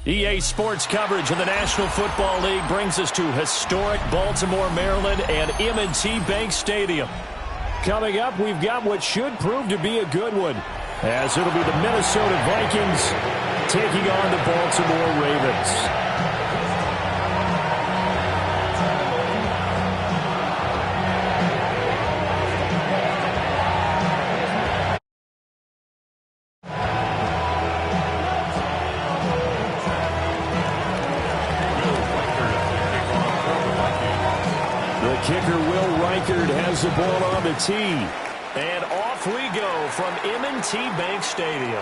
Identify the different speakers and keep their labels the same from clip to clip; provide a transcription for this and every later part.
Speaker 1: EA Sports coverage of the National Football League brings us to historic Baltimore, Maryland and M&T Bank Stadium. Coming up, we've got what should prove to be a good one, as it'll be the Minnesota Vikings taking on the Baltimore Ravens. Kicker Will Reichard has the ball on the tee. And off we go from M&T Bank Stadium.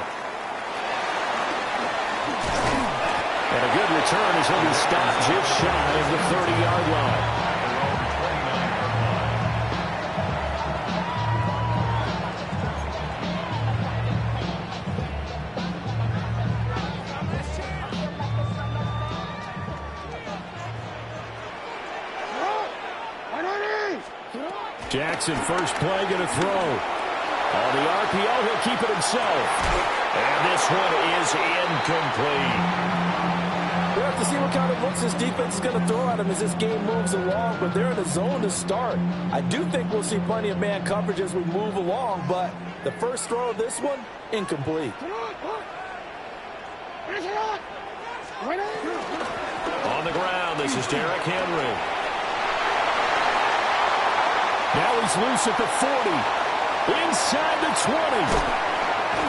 Speaker 1: And a good return as he'll be stopped just shy of the 30-yard line. Jackson first play going to throw. On the RPO, he'll keep it himself. And this one is incomplete.
Speaker 2: We'll have to see what kind of looks this defense is going to throw at him as this game moves along, but they're in a zone to start. I do think we'll see plenty of man coverage as we move along, but the first throw of this one, incomplete.
Speaker 1: On the ground, this is Derrick Henry. Now he's loose at the 40, inside the 20.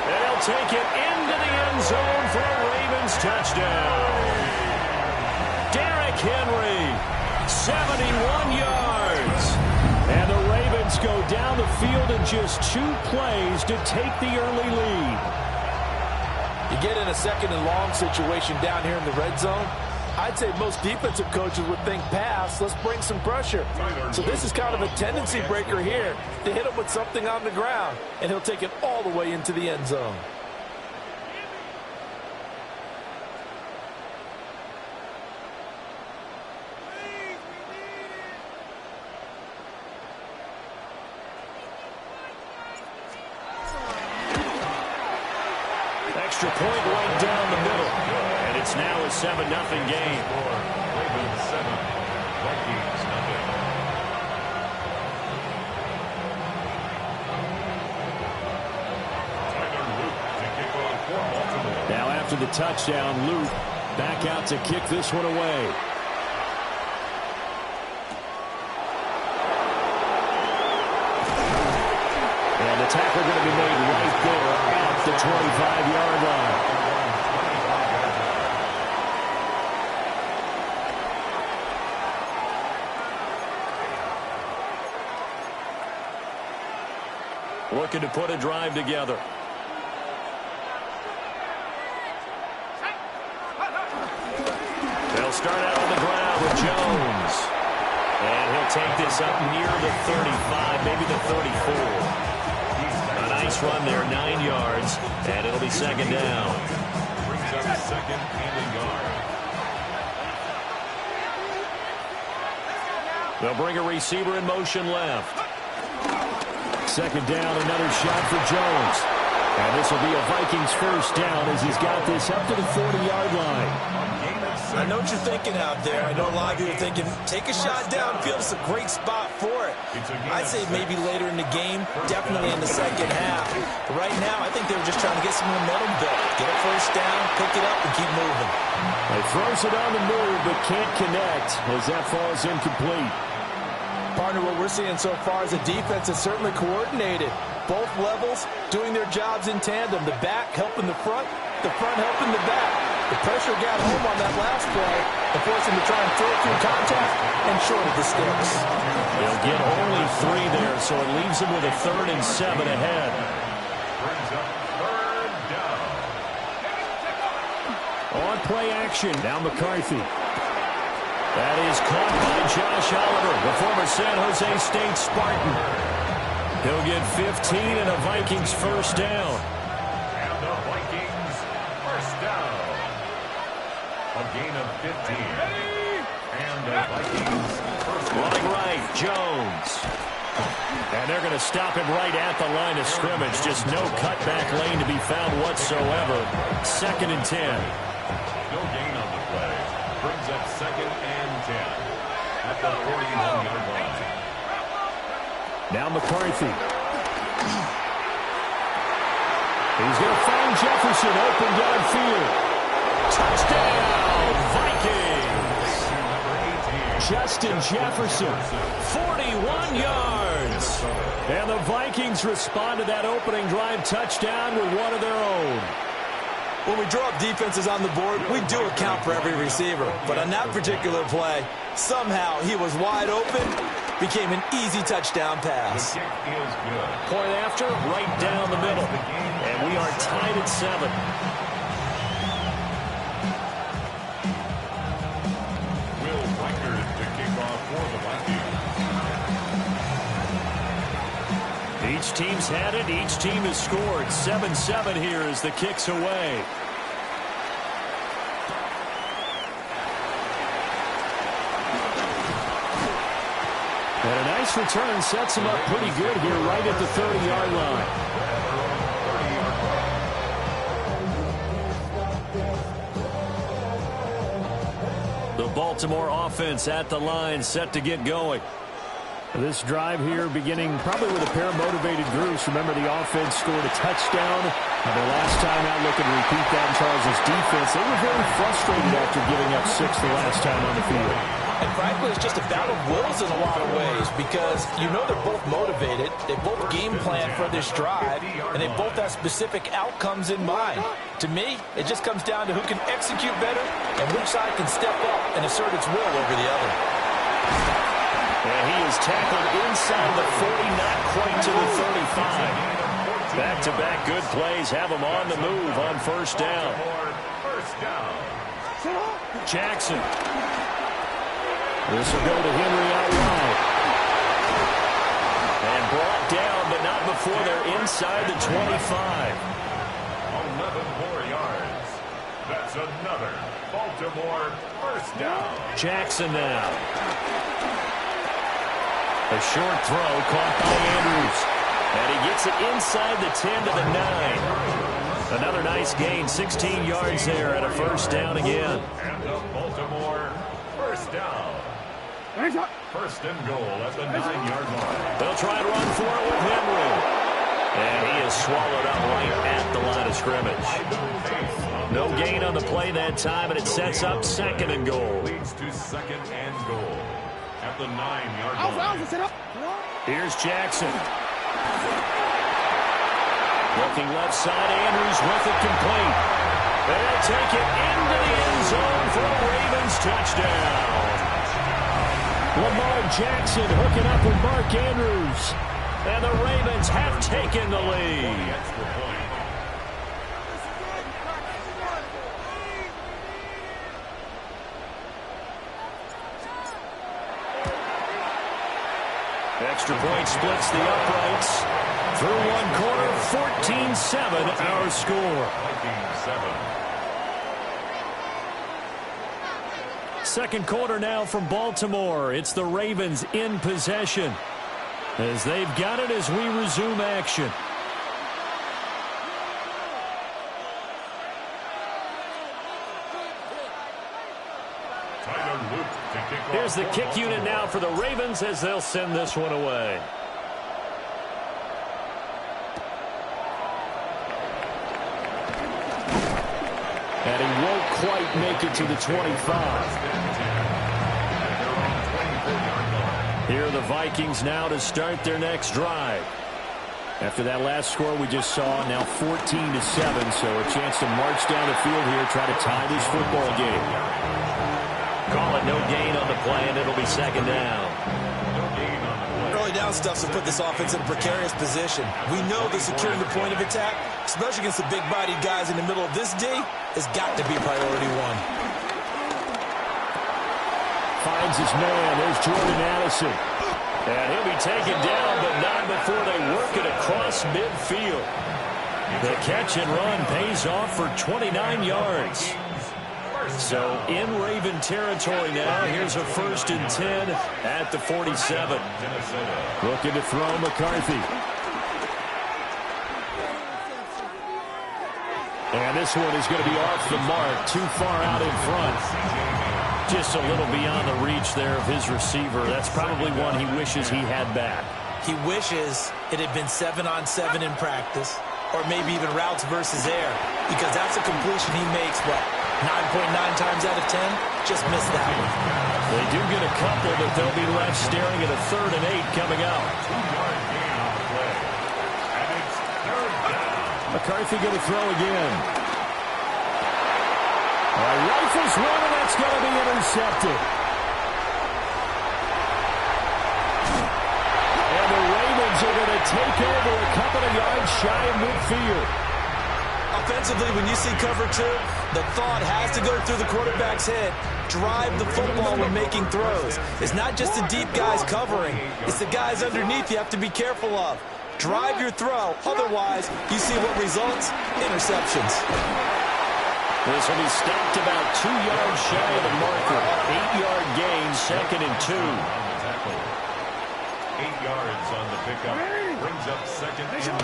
Speaker 1: And he'll take it into the end zone for a Ravens touchdown. Derrick Henry, 71 yards. And the Ravens go down the field in just 2 plays to take the early lead.
Speaker 2: You get in a second and long situation down here in the red zone. I'd say most defensive coaches would think pass, let's bring some pressure. So this is kind of a tendency breaker here to hit him with something on the ground, and he'll take it all the way into the end zone.
Speaker 1: Extra point right down the middle. And it's now a 7-0 game.
Speaker 3: Ravens 7, Vikings nothing.
Speaker 1: Now after the touchdown, Luke back out to kick this one away. And the tackle going to be made right there at the 25-yard line. Looking to put a drive together. They'll start out on the ground with Jones. And he'll take this up near the 35, maybe the 34. A nice run there, 9 yards, and it'll be second down.
Speaker 3: Brings up second and a yard.
Speaker 1: They'll bring a receiver in motion left. Second down, another shot for Jones. And this will be a Vikings first down as he's got this up to the 40-yard line.
Speaker 2: I know what you're thinking out there. I know a lot of you are thinking, take a shot downfield. It's a great spot for it. I'd say maybe later in the game, definitely in the second half. But right now, I think they were just trying to get some momentum built. Get a first down, pick it up, and keep moving.
Speaker 1: He throws it on the move, but can't connect as that falls incomplete.
Speaker 2: Partner, what we're seeing so far is the defense is certainly coordinated. Both levels doing their jobs in tandem. The back helping the front helping the back. The pressure got home on that last play and forced him to try and throw through contact and short of the sticks.
Speaker 1: They'll get only 3 there, so it leaves him with a 3rd and 7 ahead.
Speaker 3: Brings up third down.
Speaker 1: On play action, now McCarthy. That is caught by Josh Oliver, the former San Jose State Spartan. He'll get 15 and a Vikings first down.
Speaker 3: And the Vikings first down. A gain of 15. And the Vikings first down.
Speaker 1: Running right, Jones. And they're going to stop him right at the line of scrimmage. Just no cutback lane to be found whatsoever. 2nd and 10.
Speaker 3: No gain on the play. Brings up 2nd and 10 at the 41-yard line.
Speaker 1: Now McCarthy. He's going to find Jefferson open downfield. Touchdown, Vikings! Justin Jefferson, 41 yards. And the Vikings respond to that opening drive touchdown with one of their own.
Speaker 2: When we draw up defenses on the board, we do account for every receiver. But on that particular play, somehow he was wide open, became an easy touchdown pass.
Speaker 3: The kick is good.
Speaker 1: Point after, right down the middle. And we are tied at 7.
Speaker 3: Will Reichard to kick off for the Vikings.
Speaker 1: Each team's had it. Each team has scored. 7-7 here as the kick's away. And a nice return sets him up pretty good here right at the 30-yard line. The Baltimore offense at the line, set to get going. This drive here beginning probably with a pair of motivated groups. Remember, the offense scored a touchdown. The last time out, looking to repeat that in Charles' defense. They were very frustrated after giving up 6 the last time on the field.
Speaker 2: And frankly, it's just a battle of wills in a lot of ways because you know they're both motivated. They both game plan for this drive, and they both have specific outcomes in mind. To me, it just comes down to who can execute better and which side can step up and assert its will over the other.
Speaker 1: And he is tackled inside the 40, not quite to the 35. Back-to-back good plays have him on the move on first down. Jackson. This will go to Henry out wide. And brought down, but not before they're inside the 25.
Speaker 3: 11 more yards. That's another Baltimore first down.
Speaker 1: Jackson now. A short throw caught by Andrews. And he gets it inside the 10 to the 9. Another nice gain, 16 yards there and a first down again.
Speaker 3: And the Baltimore first down. First and goal at the 9-yard line.
Speaker 1: They'll try to run for it with Henry. And he is swallowed up right at the line of scrimmage. No gain on the play that time, and it sets up 2nd and goal.
Speaker 3: Leads to 2nd and goal at the 9-yard line.
Speaker 1: Here's Jackson. Looking left side, Andrews with it complete. They'll take it into the end zone for a Ravens touchdown. Lamar Jackson hooking up with Mark Andrews. And the Ravens have taken the lead. Extra point splits the uprights. Through one quarter, 14-7 our score. Second quarter now from Baltimore. It's the Ravens in possession as they've got it as we resume action. Here's the kick unit now for the Ravens as they'll send this one away. And he won't quite make it to the 25. Here are the Vikings now to start their next drive. After that last score we just saw, now 14-7, so a chance to march down the field here, try to tie this football game. Call it no gain on the play, and it'll be 2nd down.
Speaker 2: Early down stuff to put this offense in a precarious position. We know that securing the point of attack, especially against the big-bodied guys in the middle of this D, has got to be priority one.
Speaker 1: Finds his man. There's Jordan Addison. And he'll be taken down, but not before they work it across midfield. The catch and run pays off for 29 yards. So in Raven territory now. Here's a 1st and 10 at the 47. Looking to throw McCarthy. And this one is going to be off the mark, too far out in front. Just a little beyond the reach there of his receiver. That's probably one he wishes he had back.
Speaker 2: He wishes it had been 7-on-7 in practice, or maybe even routes versus air, because that's a completion he makes, what, 9.9 times out of 10? Just missed that one.
Speaker 1: They do get a couple, but they'll be left staring at a 3rd and 8 coming up.
Speaker 3: 2-yard gain on the play. And it's 3rd down.
Speaker 1: McCarthy going to throw again. Rifles one, and that's going to be intercepted. And the Ravens are going to take over a couple of yards shy of midfield.
Speaker 2: Offensively, when you see cover 2, the thought has to go through the quarterback's head. Drive the football when making throws. It's not just the deep guys covering. It's the guys underneath you have to be careful of. Drive your throw. Otherwise, you see what results? Interceptions.
Speaker 1: This will be stopped about 2 yards shy of the marker. 8-yard gain, 2nd and 2.
Speaker 3: 8 yards on the pickup. Brings up 2nd and 2.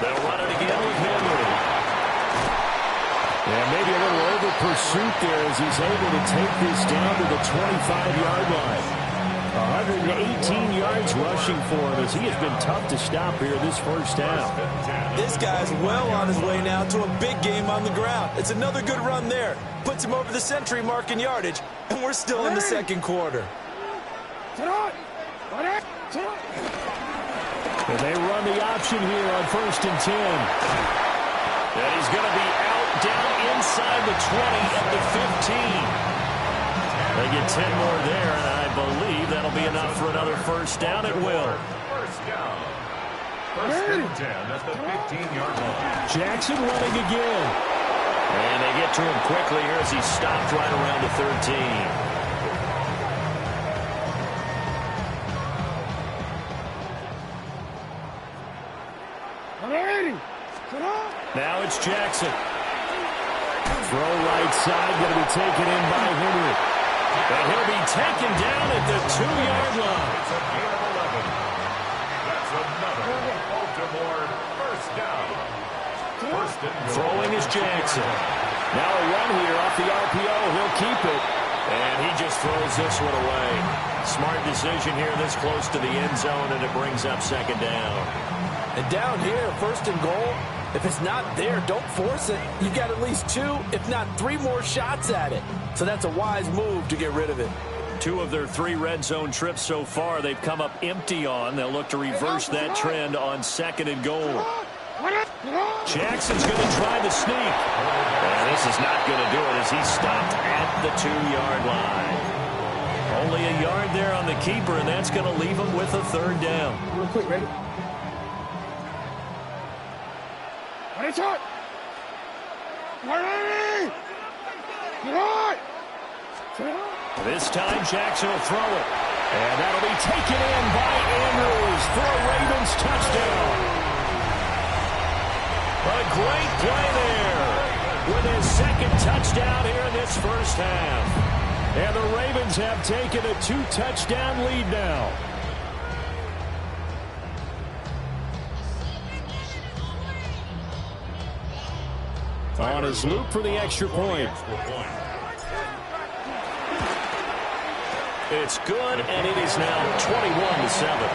Speaker 1: They'll run it again with Henry. And maybe a little over pursuit there as he's able to take this down to the 25-yard line. 118 yards rushing for him as he has been tough to stop here this first half.
Speaker 2: This guy's well on his way now to a big game on the ground. It's another good run there. Puts him over the century mark in yardage, and we're still in the 2nd quarter.
Speaker 1: And they run the option here on 1st and 10. And he's going to be out down inside the 20 at the 15. They get 10 more there, and I believe that'll be enough for another 1st down. It will.
Speaker 3: 1st down. 1st and 10 at the 15-yard line.
Speaker 1: Jackson running again. And they get to him quickly here as he's stopped right around the 13. Now it's Jackson. Throw right side, going to be taken in by Henry. And he'll be taken down at the 2-yard line.
Speaker 3: It's a gain of 11. That's another Baltimore 1st down. 1st and goal.
Speaker 1: Throwing is Jackson. Now a run here off the RPO. He'll keep it. And he just throws this one away. Smart decision here this close to the end zone, and it brings up 2nd down.
Speaker 2: And down here, 1st and goal, if it's not there, don't force it. You've got at least 2, if not 3 more shots at it. So that's a wise move to get rid of it.
Speaker 1: 2 of their 3 red zone trips so far they've come up empty on. They'll look to reverse that trend on 2nd and goal. Jackson's going to try the sneak. And this is not going to do it as he's stopped at the 2-yard line. Only a yard there on the keeper, and that's going to leave him with a 3rd down.
Speaker 4: Real quick, ready?
Speaker 1: This time Jackson will throw it. And that'll be taken in by Andrews for a Ravens touchdown. A great play there with his 2nd touchdown here in this first half. And the Ravens have taken a 2-touchdown lead now. On his loop for the extra point. It's good, and it is now 21-7.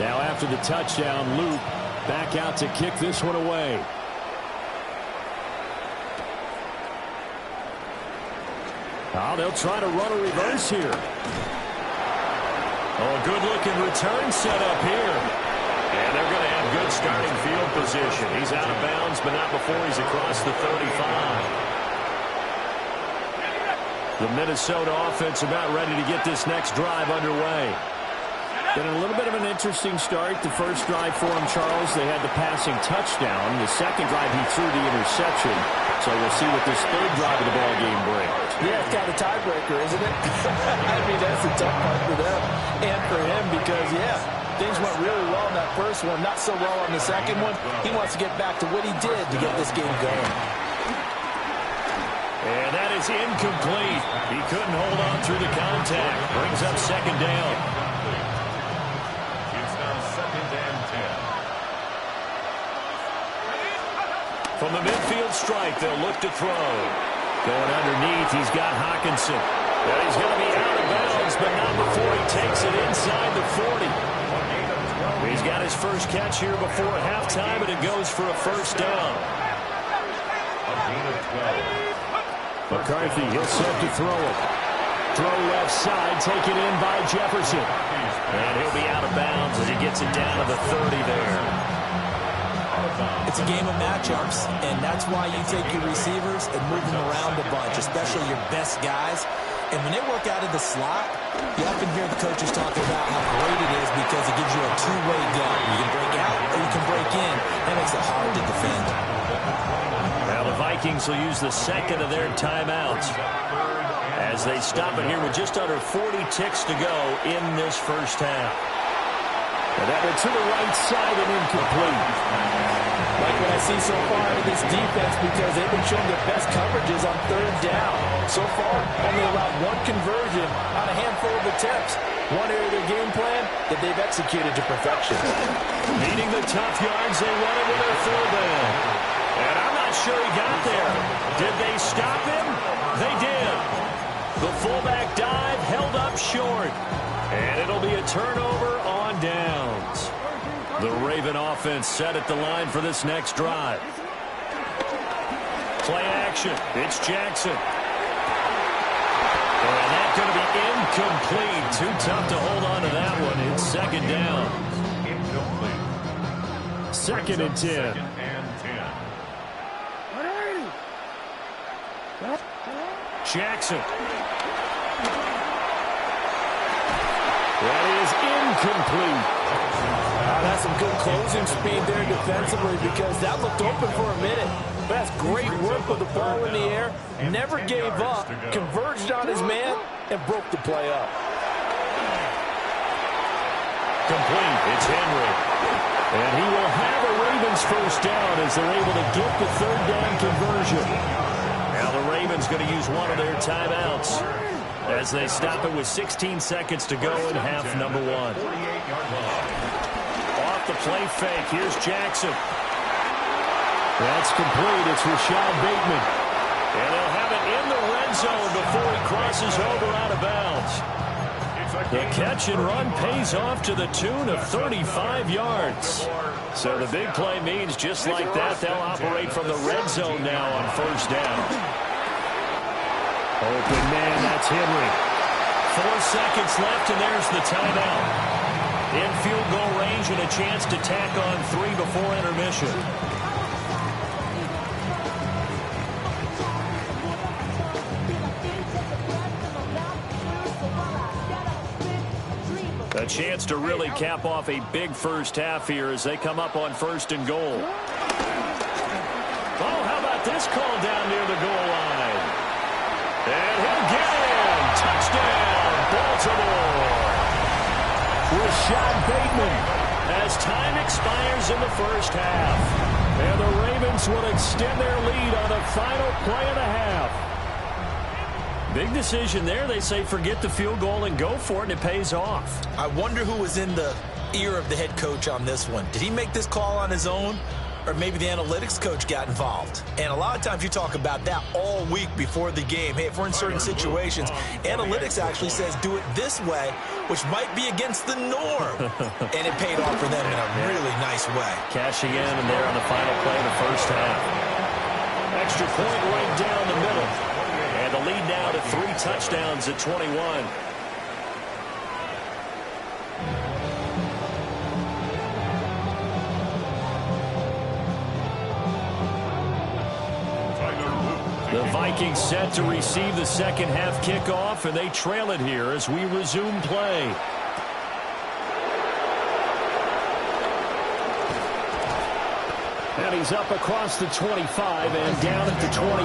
Speaker 1: Now after the touchdown, Luke back out to kick this one away. Oh, they'll try to run a reverse here. Oh, good-looking return set up here. And they're going to have good starting field position. He's out of bounds, but not before he's across the 35. The Minnesota offense about ready to get this next drive underway. Been a little bit of an interesting start. The first drive for him, Charles, they had the passing touchdown. The second drive, he threw the interception. So we'll see what this 3rd drive of the ball game brings.
Speaker 2: Yeah, it's got a tiebreaker, isn't it? I mean, that's a tough part for them and for him because, yeah, Things went really well in that first one, not so well on the second one. He wants to get back to what he did to get this game going.
Speaker 1: And that is incomplete. He couldn't hold on through the contact. Brings up second down.
Speaker 3: It's now second and 10.
Speaker 1: From the midfield strike, they'll look to throw. Going underneath, he's got Hawkinson. And he's going to be out of bounds, but not before he takes it inside the 40. He's got his first catch here before halftime, and it goes for a first down.
Speaker 3: A gain of 12.
Speaker 1: McCarthy, he'll set to throw it. Throw left side, taken in by Jefferson. And he'll be out of bounds as he gets it down to the 30 there.
Speaker 2: It's a game of matchups, and that's why you take your receivers and move them around a bunch, especially your best guys. And when they work out of the slot, you often hear the coaches talking about how great it is because it gives you a two-way gun. You can break out or you can break in. That makes it hard to defend.
Speaker 1: Now the Vikings will use the second of their timeouts as they stop it here with just under 40 ticks to go in this first half. And that one to the right side and incomplete.
Speaker 2: Like what I see so far in this defense, because they've been showing their best coverages on third down. So far, only allowed one conversion on a handful of attempts. One area of their game plan that they've executed to perfection.
Speaker 1: Needing the tough yards, they run it with their full down. And I'm not sure he got there. Did they stop him? They did. The fullback dive held up short. And it'll be a turnover on downs. The Raven offense set at the line for this next drive. Play action. It's Jackson. And that's going to be incomplete. Too tough to hold on to that one. It's second down.
Speaker 3: Incomplete.
Speaker 1: Second and 10.
Speaker 3: Second and 10.
Speaker 1: Jackson. That is incomplete.
Speaker 2: That's some good closing speed there defensively because that looked open for a minute. But that's great work with the ball in the air. Never gave up, converged on his man, and broke the play up.
Speaker 1: Complete. It's Henry. And he will have a Ravens first down as they're able to get the third down conversion. Now the Ravens going to use one of their timeouts as they stop it with 16 seconds to go in half number one.
Speaker 3: 48-yard line.
Speaker 1: Off the play fake. Here's Jackson. That's complete. It's Rashad Bateman. And they'll have it in the red zone before he crosses over out of bounds. The catch and run pays off to the tune of 35 yards. So the big play means just like that, they'll operate from the red zone now on first down. Open man, that's Henry. 4 seconds left, and there's the timeout. In field goal range and a chance to tack on 3 before intermission. A chance to really cap off a big first half here as they come up on first and goal. Oh, how about this call down near the goal line? And he'll get in. Touchdown, Baltimore. Rashad Bateman as time expires in the first half. And the Ravens will extend their lead on the final play and a half. Big decision there. They say forget the field goal and go for it, and it pays off.
Speaker 2: I wonder who was in the ear of the head coach on this one. Did he make this call on his own? Or maybe the analytics coach got involved. And a lot of times you talk about that all week before the game. Hey, if we're in certain situations, analytics actually says do it this way, which might be against the norm. And it paid off for them in a really nice way.
Speaker 1: Cashing in and there on the final play of the first half. Extra point right down the middle. And the lead now to 3 touchdowns at 21. The Vikings set to receive the second half kickoff, and they trail it here as we resume play. And he's up across the 25 and down at the 28.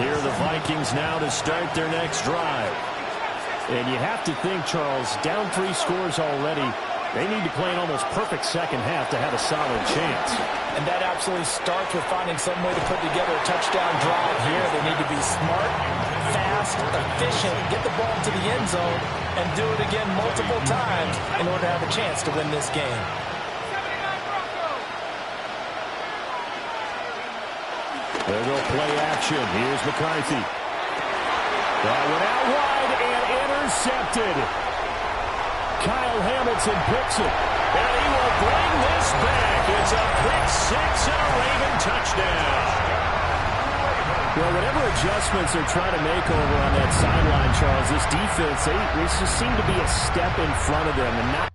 Speaker 1: Here are the Vikings now to start their next drive. And you have to think, Charles, down 3 scores already. They need to play an almost perfect second half to have a solid chance.
Speaker 2: And that absolutely starts with finding some way to put together a touchdown drive here. They need to be smart, fast, efficient, get the ball to the end zone, and do it again multiple times in order to have a chance to win this game.
Speaker 1: There go play action. Here's McCarthy. That went out wide and intercepted. Kyle Hamilton picks it. And he will bring this back. It's a pick 6 and a Raven touchdown. Well, whatever adjustments they're trying to make over on that sideline, Charles, this defense, they just seem to be a step in front of them and not